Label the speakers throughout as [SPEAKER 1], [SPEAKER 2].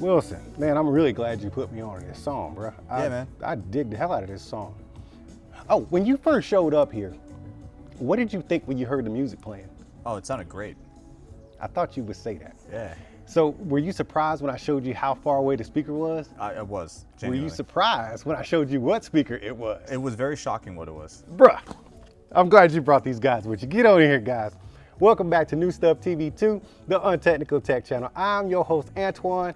[SPEAKER 1] Wilson, man, I'm really glad you put me on this song, bro.
[SPEAKER 2] Yeah, man.
[SPEAKER 1] I dig the hell out of this song. Oh, when you first showed up here, what did you think when you heard the music playing?
[SPEAKER 2] Oh, it sounded great.
[SPEAKER 1] I thought you would say that.
[SPEAKER 2] Yeah.
[SPEAKER 1] So were you surprised when I showed you how far away the speaker was?
[SPEAKER 2] I was.
[SPEAKER 1] Were
[SPEAKER 2] Genuinely.
[SPEAKER 1] you surprised when I showed you what speaker it was?
[SPEAKER 2] It was very shocking what it was.
[SPEAKER 1] Bruh, I'm glad you brought these guys with you. Get on here, guys. Welcome back to New Stuff TV 2, the Untechnical Tech channel. I'm your host, Antoine.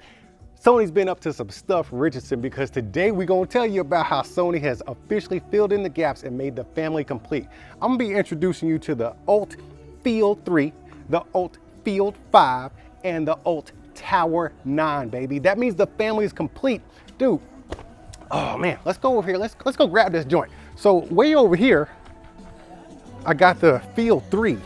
[SPEAKER 1] Sony's been up to some stuff, Richardson, because today we're gonna tell you about how Sony has officially filled in the gaps and made the family complete. I'm gonna be introducing you to the ULT Field 3, the ULT Field 5, and the ULT Tower 9, baby. That means the family is complete. Dude, oh man, let's go over here. Let's go grab this joint. So way over here, I got the Field 3.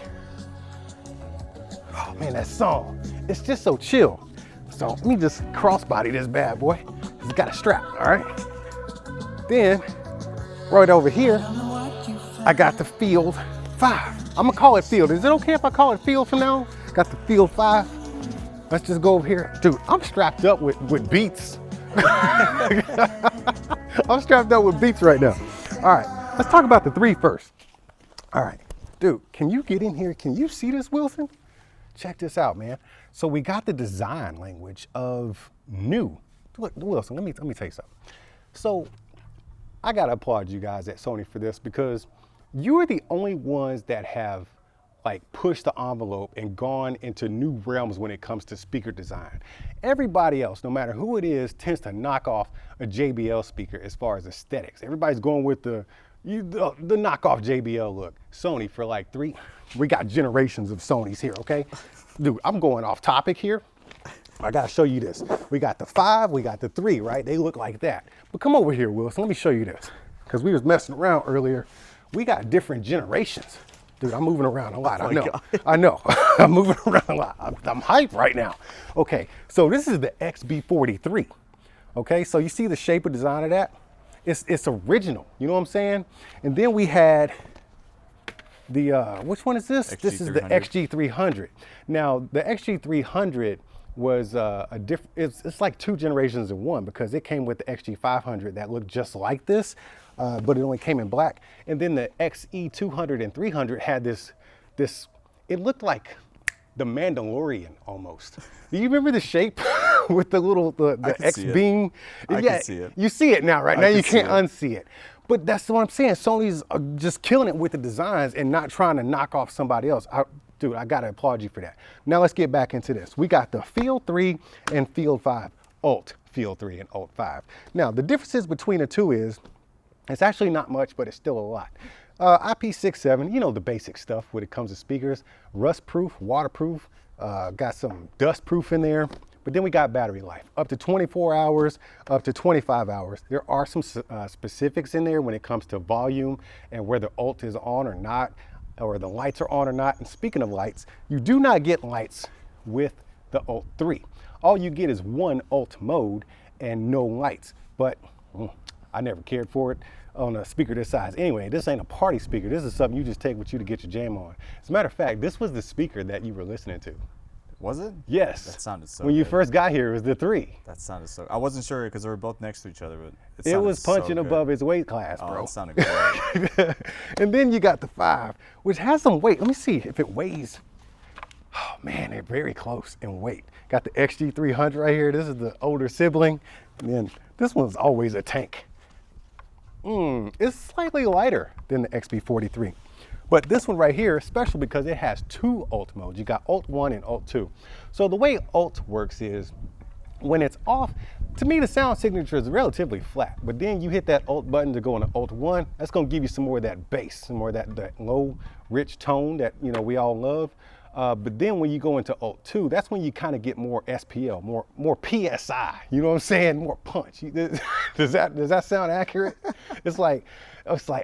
[SPEAKER 1] Oh man, that song, it's just so chill. So let me just crossbody this bad boy. It's got a strap, all right? Then, right over here, I got the Field 5. I'm gonna call it Field. Is it okay if I call it Field from now on? Got the Field 5. Let's just go over here. Dude, I'm strapped up with Beats. I'm strapped up with Beats right now. All right, let's talk about the 3 first. All right, dude, can you get in here? Can you see this, Wilson? Check this out, man. So we got the design language of new. Look, Wilson, let me tell you something. So I gotta applaud you guys at Sony for this, because you are the only ones that have like pushed the envelope and gone into new realms when it comes to speaker design. Everybody else, no matter who it is, tends to knock off a JBL speaker as far as aesthetics. Everybody's going with the knockoff JBL look. Sony, for like we got generations of Sonys here, okay? Dude, I'm going off topic here. I gotta show you this. We got the 5, we got the 3, right? They look like that. But come over here, Wilson, let me show you this. Because we was messing around earlier. We got different generations. Dude, I'm moving around a lot, I know. I'm moving around a lot. I'm hyped right now. Okay, so this is the XB43. Okay, so you see the shape of design of that? It's original, you know what I'm saying? And then we had the, which one is this?
[SPEAKER 2] XG300.
[SPEAKER 1] This is the XG300. Now, the XG300 was it's like 2 generations in one, because it came with the XG500 that looked just like this, but it only came in black. And then the XE200 and 300 had this, it looked like the Mandalorian almost. Do you remember the shape with the little, the X-beam?
[SPEAKER 2] I can see it.
[SPEAKER 1] You see it now, right? Now you can't unsee it. But that's what I'm saying. Sony's just killing it with the designs and not trying to knock off somebody else. Dude, I gotta applaud you for that. Now let's get back into this. We got the Field 3 and Field 5, ULT Field 3 and ULT 5. Now the differences between the two is, it's actually not much, but it's still a lot. IP67, you know the basic stuff when it comes to speakers. Rust proof, waterproof, got some dust proof in there. But then we got battery life, up to 24 hours, up to 25 hours. There are some specifics in there when it comes to volume and whether ULT is on or not, or the lights are on or not. And speaking of lights, you do not get lights with the ULT 3. All you get is one ULT mode and no lights. But I never cared for it on a speaker this size. Anyway, this ain't a party speaker. This is something you just take with you to get your jam on. As a matter of fact, this was the speaker that you were listening to.
[SPEAKER 2] Was it?
[SPEAKER 1] Yes.
[SPEAKER 2] That sounded so
[SPEAKER 1] When you
[SPEAKER 2] good.
[SPEAKER 1] first got here, it was the 3.
[SPEAKER 2] That sounded so, I wasn't sure because they were both next to each other, but
[SPEAKER 1] It was punching
[SPEAKER 2] so
[SPEAKER 1] above
[SPEAKER 2] good.
[SPEAKER 1] his weight class, bro.
[SPEAKER 2] Oh, it sounded great.
[SPEAKER 1] And then you got the 5, which has some weight. Let me see if it weighs. Oh man, they're very close in weight. Got the XG300 right here. This is the older sibling. And then this one's always a tank. It's slightly lighter than the XB43. But this one right here is special because it has 2 ULT modes. You got ULT 1 and ULT 2. So the way ULT works is, when it's off, to me the sound signature is relatively flat. But then you hit that ULT button to go into ULT 1, that's gonna give you some more of that bass, some more of that low, rich tone that we all love. But then when you go into ULT 2, that's when you kind of get more SPL, more PSI. You know what I'm saying? More punch. Does that sound accurate? It's like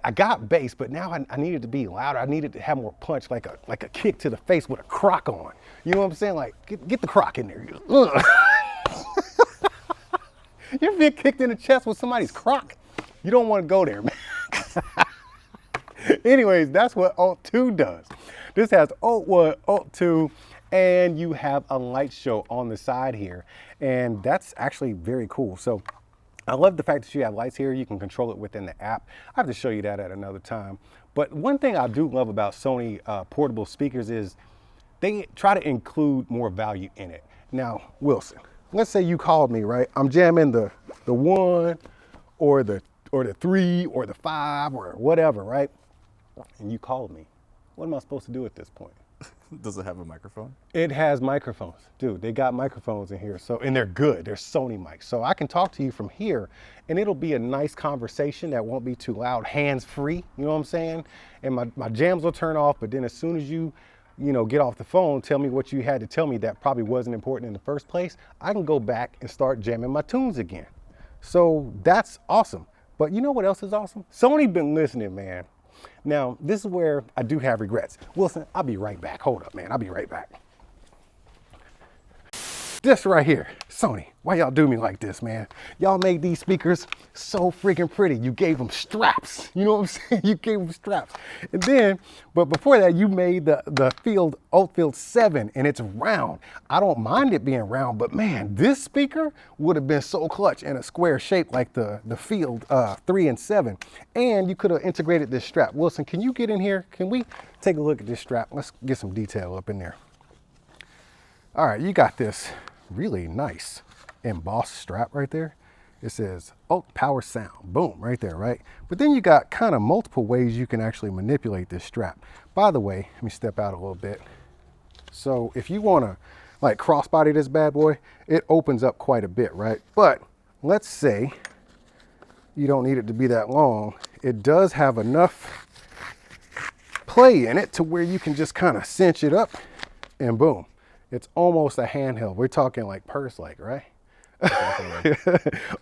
[SPEAKER 1] I got bass, but now I need it to be louder. I need it to have more punch, like a kick to the face with a crock on. You know what I'm saying? Like get the crock in there. You ever been kicked in the chest with somebody's crock? You don't want to go there, man. Anyways, that's what ULT 2 does. This has ULT 1, ULT 2, and you have a light show on the side here. And that's actually very cool. So I love the fact that you have lights here. You can control it within the app. I have to show you that at another time. But one thing I do love about Sony portable speakers is they try to include more value in it. Now, Wilson, let's say you called me, right? I'm jamming the 1 or the 3 or the 5 or whatever, right? And you called me. What am I supposed to do at this point?
[SPEAKER 2] Does it have a microphone?
[SPEAKER 1] It has microphones. Dude, they got microphones in here. So, and they're good. They're Sony mics. So I can talk to you from here and it'll be a nice conversation that won't be too loud, hands-free, you know what I'm saying? And my jams will turn off, but then as soon as you get off the phone, tell me what you had to tell me that probably wasn't important in the first place, I can go back and start jamming my tunes again. So that's awesome. But you know what else is awesome? Sony been listening, man. Now, this is where I do have regrets. Wilson, I'll be right back. Hold up, man. I'll be right back. This right here, Sony, why y'all do me like this, man? Y'all made these speakers so freaking pretty. You gave them straps. You know what I'm saying? You gave them straps. And then, but before that, you made the ULT Field 7, and it's round. I don't mind it being round, but man, this speaker would have been so clutch in a square shape like the Field 3 and 7. And you could have integrated this strap. Wilson, can you get in here? Can we take a look at this strap? Let's get some detail up in there. All right, you got this really nice embossed strap right there. It says ULT Power Sound, boom, right there, right? But then you got kind of multiple ways you can actually manipulate this strap. By the way, let me step out a little bit. So if you want to like crossbody this bad boy, it opens up quite a bit, right? But let's say you don't need it to be that long. It does have enough play in it to where you can just kind of cinch it up and boom. It's almost a handheld. We're talking like purse-like, right?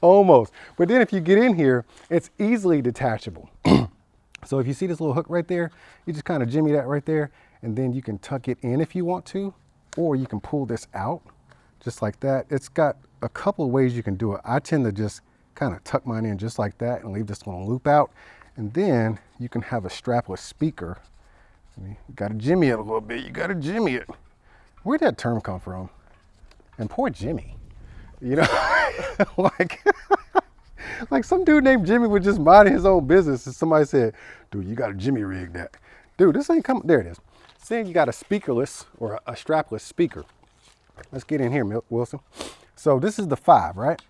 [SPEAKER 1] Almost. But then if you get in here, it's easily detachable. So if you see this little hook right there, you just kind of jimmy that right there, and then you can tuck it in if you want to, or you can pull this out just like that. It's got a couple of ways you can do it. I tend to just kind of tuck mine in just like that and leave this one loop out. And then you can have a strapless speaker. You gotta jimmy it a little bit. You gotta jimmy it. Where'd that term come from? And poor Jimmy, you know, like some dude named Jimmy was just minding his own business and somebody said, dude, you got to Jimmy rig that. Dude, this ain't coming. There it is. Saying you got a speakerless or a strapless speaker. Let's get in here, Wilson. So this is the 5, right?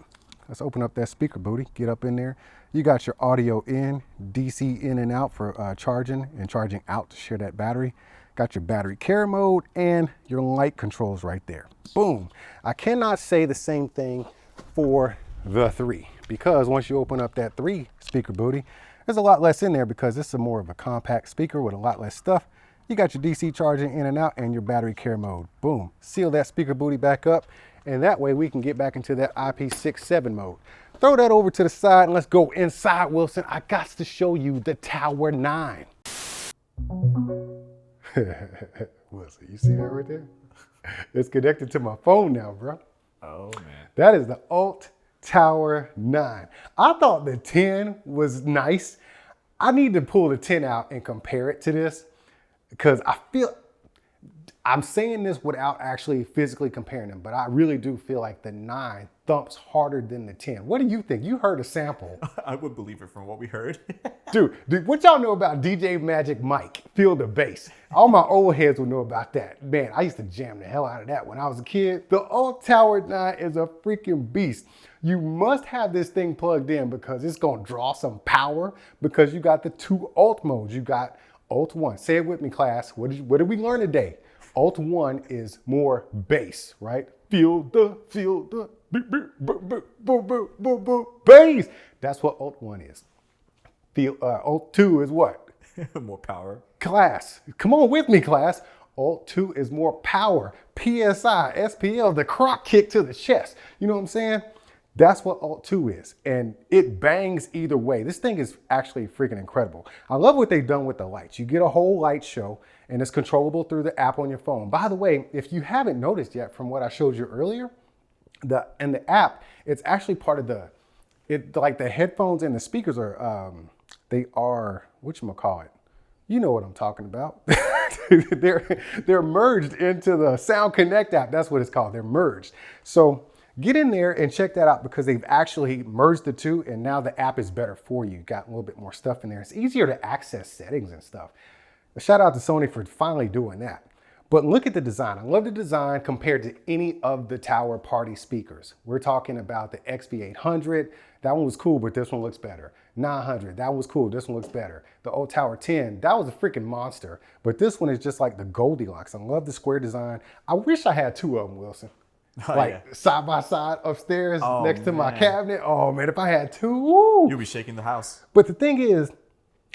[SPEAKER 1] Let's open up that speaker booty, get up in there. You got your audio in, DC in and out for charging and charging out to share that battery. Got your battery care mode and your light controls right there. Boom. I cannot say the same thing for the 3 because once you open up that 3 speaker booty, there's a lot less in there because this is more of a compact speaker with a lot less stuff. You got your DC charging in and out and your battery care mode. Boom. Seal that speaker booty back up and that way we can get back into that IP67 mode. Throw that over to the side and let's go inside, Wilson. I got to show you the Tower 9. Wilson, you see that right there? It's connected to my phone now, bro.
[SPEAKER 2] Oh, man.
[SPEAKER 1] That is the ULT Tower 9. I thought the 10 was nice. I need to pull the 10 out and compare it to this because I'm saying this without actually physically comparing them, but I really do feel like the 9 thumps harder than the 10. What do you think? You heard a sample.
[SPEAKER 2] I would believe it from what we heard.
[SPEAKER 1] Dude, what y'all know about DJ Magic Mike, Field of Bass? All my old heads will know about that. Man, I used to jam the hell out of that when I was a kid. The ULT Tower 9 is a freaking beast. You must have this thing plugged in because it's gonna draw some power because you got the 2 ULT modes. You got ULT 1. Say it with me, class. What did we learn today? ULT 1 is more bass, right? Feel the bass. That's what ULT 1 is. ULT 2 is what?
[SPEAKER 2] More power.
[SPEAKER 1] Class. Come on with me, class. ULT 2 is more power. PSI, SPL, the croc kick to the chest. You know what I'm saying? That's what ULT 2 is. And it bangs either way. This thing is actually freaking incredible. I love what they've done with the lights. You get a whole light show and it's controllable through the app on your phone. By the way, if you haven't noticed yet from what I showed you earlier, the app, it's actually part of like the headphones and the speakers are, they are, whatchamacallit? You know what I'm talking about. they're merged into the Sound Connect app. That's what it's called. They're merged. So get in there and check that out because they've actually merged the two, and now the app is better for you. Got a little bit more stuff in there. It's easier to access settings and stuff. A shout out to Sony for finally doing that. But look at the design. I love the design compared to any of the Tower party speakers. We're talking about the XV800. That one was cool, but this one looks better. 900, that was cool. This one looks better. The ULT Tower 10, that was a freaking monster. But this one is just like the Goldilocks. I love the square design. I wish I had two of them, Wilson. Side by side upstairs next to my cabinet. Oh man, if I had two, woo.
[SPEAKER 2] You'll be shaking the house.
[SPEAKER 1] But the thing is,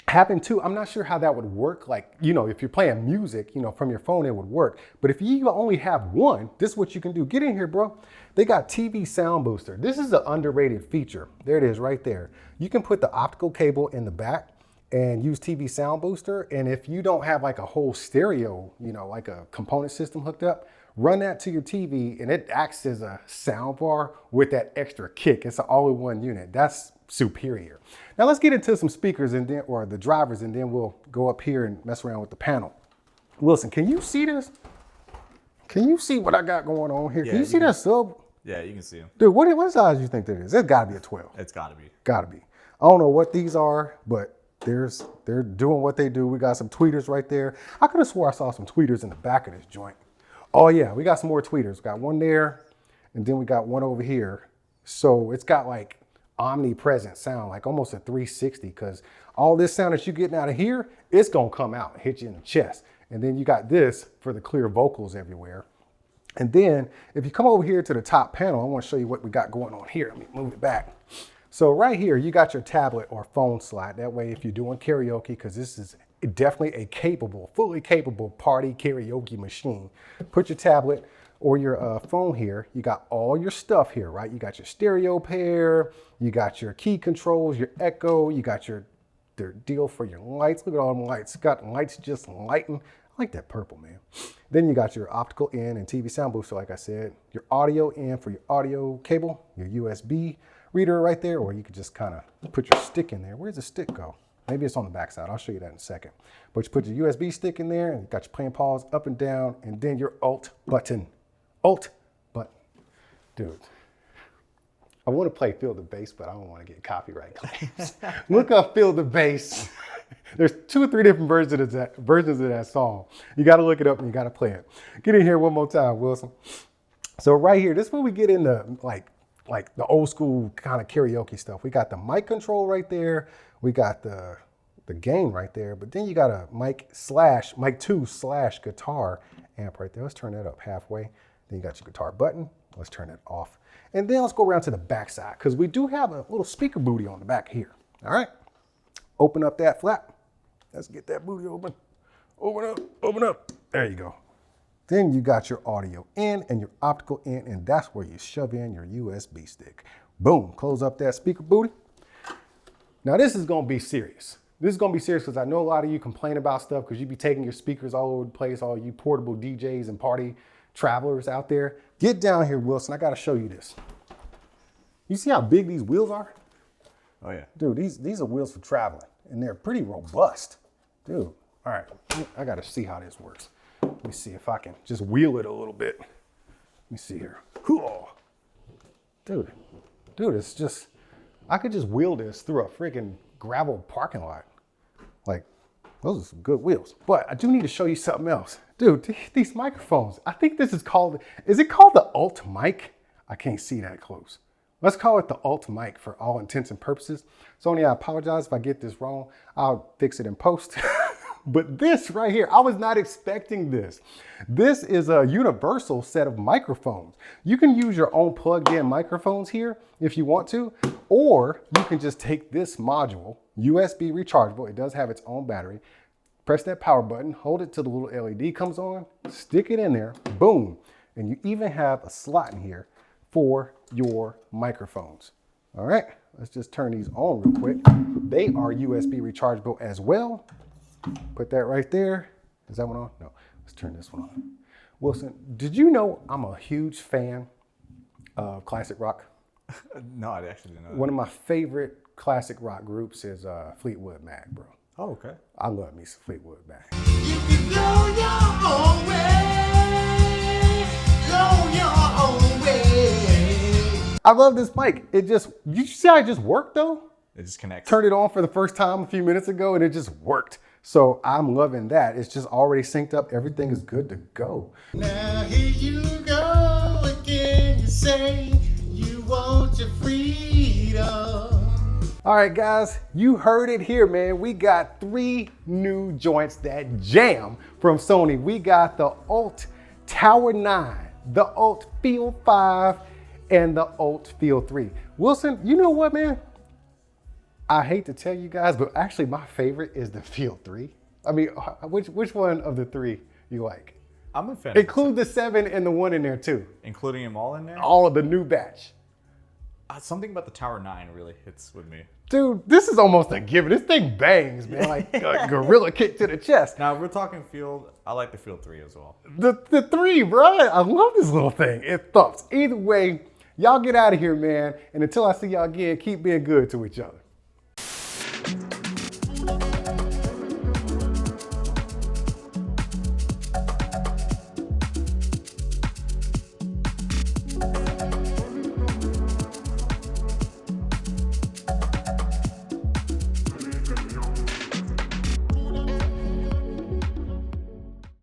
[SPEAKER 1] having two, I'm not sure how that would work. Like, if you're playing music, from your phone, it would work. But if you only have one, this is what you can do. Get in here, bro. They got TV sound booster. This is an underrated feature. There it is right there. You can put the optical cable in the back and use TV sound booster. And if you don't have like a whole stereo, like a component system hooked up, run that to your TV and it acts as a sound bar with that extra kick. It's an all-in-one unit. That's superior. Now let's get into some speakers or the drivers, and then we'll go up here and mess around with the panel. Wilson, can you see this? Can you see what I got going on here?
[SPEAKER 2] Yeah,
[SPEAKER 1] can you see that sub?
[SPEAKER 2] Yeah, you can see them.
[SPEAKER 1] Dude, what size do you think that is? It's gotta be a 12.
[SPEAKER 2] It's gotta be.
[SPEAKER 1] Gotta be. I don't know what these are, but they're doing what they do. We got some tweeters right there. I could have swore I saw some tweeters in the back of this joint. Oh yeah, we got some more tweeters. We got one there, and then we got one over here. So it's got like omnipresent sound, like almost a 360, because all this sound that you're getting out of here, it's gonna come out and hit you in the chest. And then you got this for the clear vocals everywhere. And then if you come over here to the top panel, I want to show you what we got going on here. Let me move it back. So right here, you got your tablet or phone slot. That way, if you're doing karaoke, because this is definitely a fully capable party karaoke machine, put your tablet or your phone here. You got all your stuff here, right? You got your stereo pair, you got your key controls, your echo, you got your deal for your lights. Look at all them lights. Got lights just lighting. I like that purple, man. Then you got your optical in and TV sound booster, like I said. Your audio in for your audio cable, your USB reader right there, or you could just kind of put your stick in there. Where's the stick go? Maybe it's on the back side. I'll show you that in a second. But you put your USB stick in there and you got your play and pause up and down, and then your alt button. Alt button. Dude, I want to play Feel the Bass, but I don't want to get copyright claims. Look up Feel the Bass. There's 2 or 3 different versions of that song. You got to look it up and you got to play it. Get in here one more time, Wilson. So right here, this is where we get into like the old school kind of karaoke stuff. We got the mic control right there. We got the gain right there, but then you got a mic 2/ guitar amp right there. Let's turn that up halfway. Then you got your guitar button. Let's turn it off. And then let's go around to the back side, because we do have a little speaker booty on the back here. All right. Open up that flap. Let's get that booty open. Open up. There you go. Then you got your audio in and your optical in, and that's where you shove in your USB stick. Boom, close up that speaker booty. Now this is gonna be serious. This is gonna be serious because I know a lot of you complain about stuff because you be taking your speakers all over the place, all you portable DJs and party travelers out there. Get down here, Wilson, I gotta show you this. You see how big these wheels are?
[SPEAKER 2] Oh yeah.
[SPEAKER 1] Dude, these are wheels for traveling, and they're pretty robust. Dude, all right, I gotta see how this works. Let me see if I can just wheel it a little bit. Let me see here. Cool. Dude, it's just, I could just wheel this through a freaking gravel parking lot. Like, those are some good wheels. But I do need to show you something else. Dude, these microphones, I think this is it called the ULT mic? I can't see that close. Let's call it the ULT mic for all intents and purposes. Sony, I apologize if I get this wrong. I'll fix it in post. But this right here, I was not expecting this. This is a universal set of microphones. You can use your own plugged-in microphones here if you want to, or you can just take this module, USB rechargeable. It does have its own battery. Press that power button, hold it till the little LED comes on, stick it in there, boom. And you even have a slot in here for your microphones. All right, let's just turn these on real quick. They are USB rechargeable as well. Put that right there. Is that one on? No, let's turn this one on. Wilson, did you know I'm a huge fan of classic rock?
[SPEAKER 2] No, I actually didn't know that.
[SPEAKER 1] One of my favorite classic rock groups is Fleetwood Mac, bro.
[SPEAKER 2] Oh, okay.
[SPEAKER 1] I love me some Fleetwood Mac. Go your own way. Go your own way. I love this mic. It just, you see how it just worked though?
[SPEAKER 2] It just connects.
[SPEAKER 1] Turned it on for the first time a few minutes ago and it just worked. So I'm loving that. It's just already synced up. Everything is good to go. Now here you go again. You say you want your freedom. All right, guys, you heard it here, man. We got 3 new joints that jam from Sony. We got the ULT Tower 9, the ULT Field 5, and the ULT Field 3. Wilson, you know what, man? I hate to tell you guys, but actually my favorite is the Field 3. I mean, which one of the 3 you like?
[SPEAKER 2] I'm a fan.
[SPEAKER 1] Include the 7 and the 1 in there too.
[SPEAKER 2] Including them all in there?
[SPEAKER 1] All of the new batch.
[SPEAKER 2] Something about the Tower 9 really hits with me.
[SPEAKER 1] Dude, this is almost a given. This thing bangs, man, like a gorilla kick to the chest.
[SPEAKER 2] Now, if we're talking Field, I like the Field 3 as well.
[SPEAKER 1] The 3, bro, I love this little thing. It thumps. Either way, y'all get out of here, man. And until I see y'all again, keep being good to each other.